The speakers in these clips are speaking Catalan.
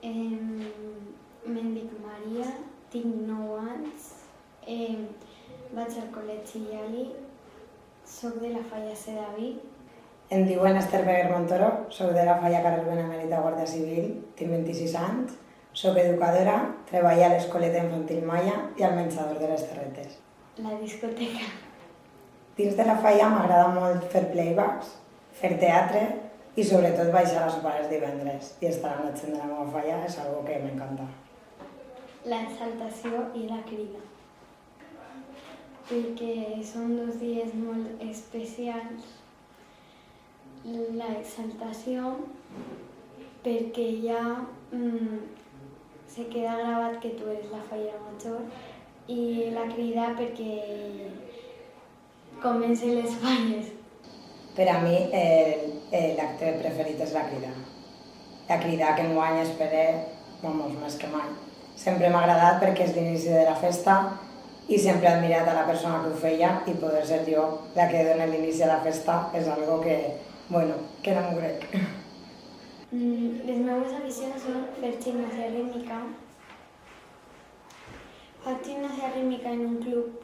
Me'n dic Maria, tinc 9 anys, vaig al col·legi Iali, soc de la Falla Sedaví. Em diuen Esther Beguer Montoro, soc de la Falla Carrer Benemèrita Guàrdia Civil, tinc 26 anys, soc educadora, treballo a l'escoleta infantil Maya i al menjador de les Terretes. La discoteca. Dins de la Falla m'agrada molt fer playbacks, fer teatre i sobretot baixar a sopar els divendres i estar amb la gent de la meva falla és algo que m'encanta. L'exaltació i la crida, perquè són 2 dies molt especials. L'exaltació perquè ja se queda gravat que tu eres la fallera major i la crida perquè comencen les falles. Per a mi l'acte preferit és la crida. La crida que enguany espero més que mai. Sempre m'ha agradat perquè és l'inici de la festa i sempre he admirat a la persona que ho feia i poder ser jo la que dona l'inici a la festa és algo que no m'ho crec. Les meves aficions són fer gimnàsia rítmica. Faig gimnàsia rítmica en un club.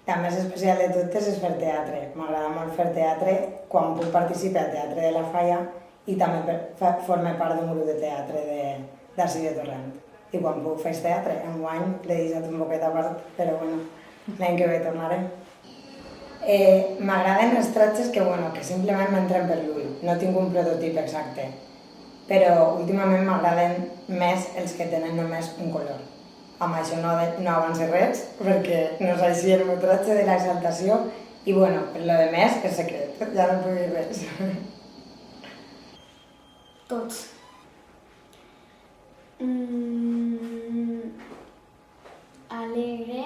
La més especial de totes és fer teatre. M'agrada molt fer teatre quan puc participar al Teatre de la Falla i també forme part d'un grup de teatre d'ací de Torrent. I quan puc fer teatre, enguany l'he deixat un poquet a part, però l'any que ve tornaré. M'agraden els tratges que simplement m'entren per l'ull. No tinc un prototip exacte, però últimament m'agraden més els que tenen només un color. Amb això no avanci res, perquè no és així el meu tratge de l'exaltació i per lo de més és secret, ja no puc dir res. Tots. Alegre,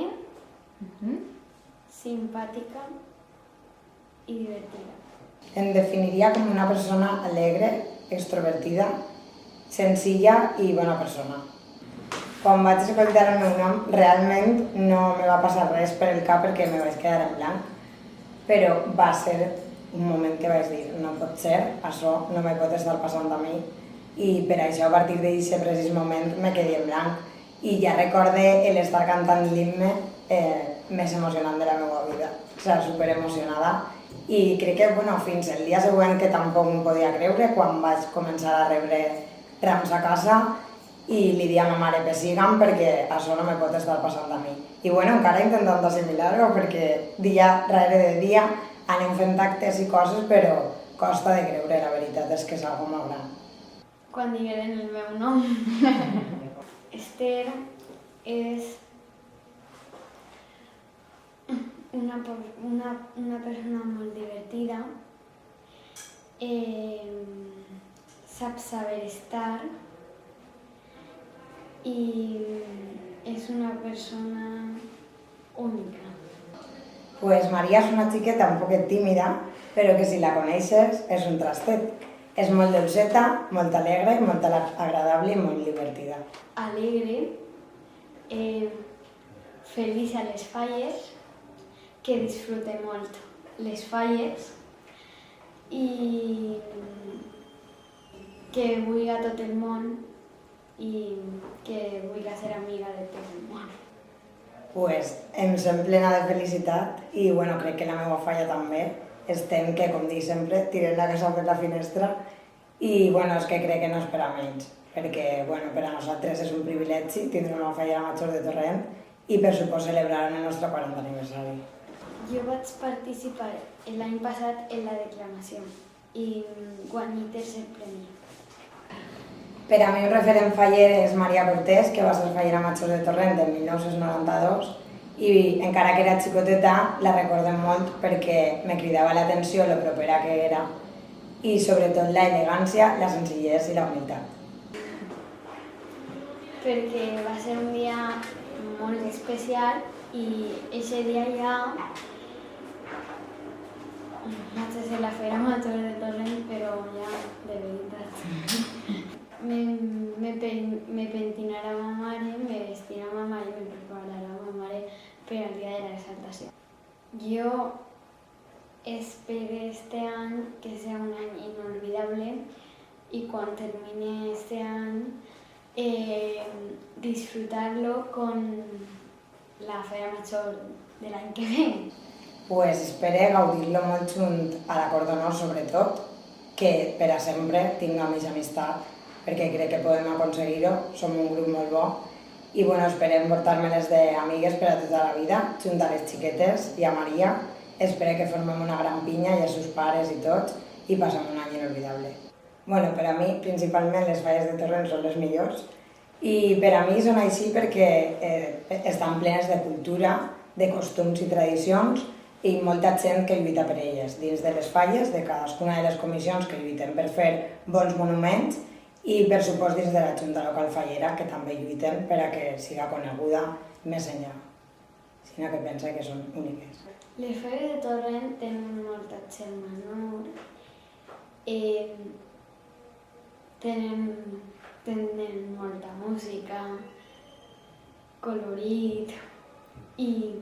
simpàtica i divertida. Em definiria com una persona alegre, extrovertida, senzilla i bona persona. Quan vaig escoltar el meu nom, realment no me va passar res per el cap perquè me vaig quedar en blanc, però va ser un moment que vaig dir, no pot ser, això no me pot estar passant a mi, i per això a partir d'aquest precís moment me quedé en blanc i ja recorde l'estar cantant l'himne més emocionant de la meva vida, superemocionada, i crec que fins el dia següent que tampoc m'ho podia creure quan vaig començar a rebre rams a casa i li dia a ma mare pessiga'm perquè això no me pot estar passant a mi. I encara intentant assimilar-ho perquè dia rere de dia anem fent actes i coses, però costa de creure, la veritat és que és algo molt gran. Quan digueren el meu nom. Esther és una persona molt divertida, sap saber estar i és una persona única. Maria és una xiqueta un poquet tímida, però que si la coneixes és un trastet. És molt dolceta, molt alegre, molt agradable i molt divertida. Alegre, feliç a les falles, que disfrute molt les falles i que vulgui a tot el món i que vulgui ser amiga de tot el món. Em sent plena de felicitat i crec que la meva falla també. Estem que, com dic sempre, tirem la casa per la finestra i és que crec que no és per a menys, perquè per a nosaltres és un privilegi tindre una fallera major de Torrent i per supost celebrar el nostre 40 aniversari. Jo vaig participar l'any passat en la declamació i guanyé tercer premi. Per a mi un referent faller és Maria Cortés, que va ser fallera major de Torrent en 1992 i encara que era xicoteta la recordem molt perquè me cridava l'atenció lo propera que era i sobretot la elegància, la senzillesa i la humilitat. Perquè va ser un dia molt especial i aquest dia ja vaig ser la fallera major de Torrent, però ja de veritat. Me pentinarà ma mare, me vestirà ma mare i me prepararà ma mare per al dia de l'exaltació. Jo espero este any que sea un any inolvidable i quan termine este any disfrutarlo con la Falla Major de l'any que ve. Pues espero gaudir-lo molt junt a la Cordonós, sobretot, que per a sempre tinga més amistat, perquè crec que podem aconseguir-ho, som un grup molt bo, i bueno, esperem portar-me-les d'amigues per a tota la vida, junt a les xiquetes i a Maria. Espero que formem una gran pinya i els seus pares i tots, i passem un any inolvidable. Bueno, per a mi, principalment, les falles de Torrent són les millors, i per a mi són així perquè estan plenes de cultura, de costums i tradicions, i molta gent que lluita per elles, dins de les falles, de cadascuna de les comissions que lluiten per fer bons monuments, i per supost dins de la Junta Local Fallera, que també lluiten per a que siga coneguda més enllà, sinó que pensa que són úniques. Les falles de Torrent tenen molta gent menor, tenen molta música, colorit i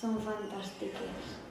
són fantàstiques.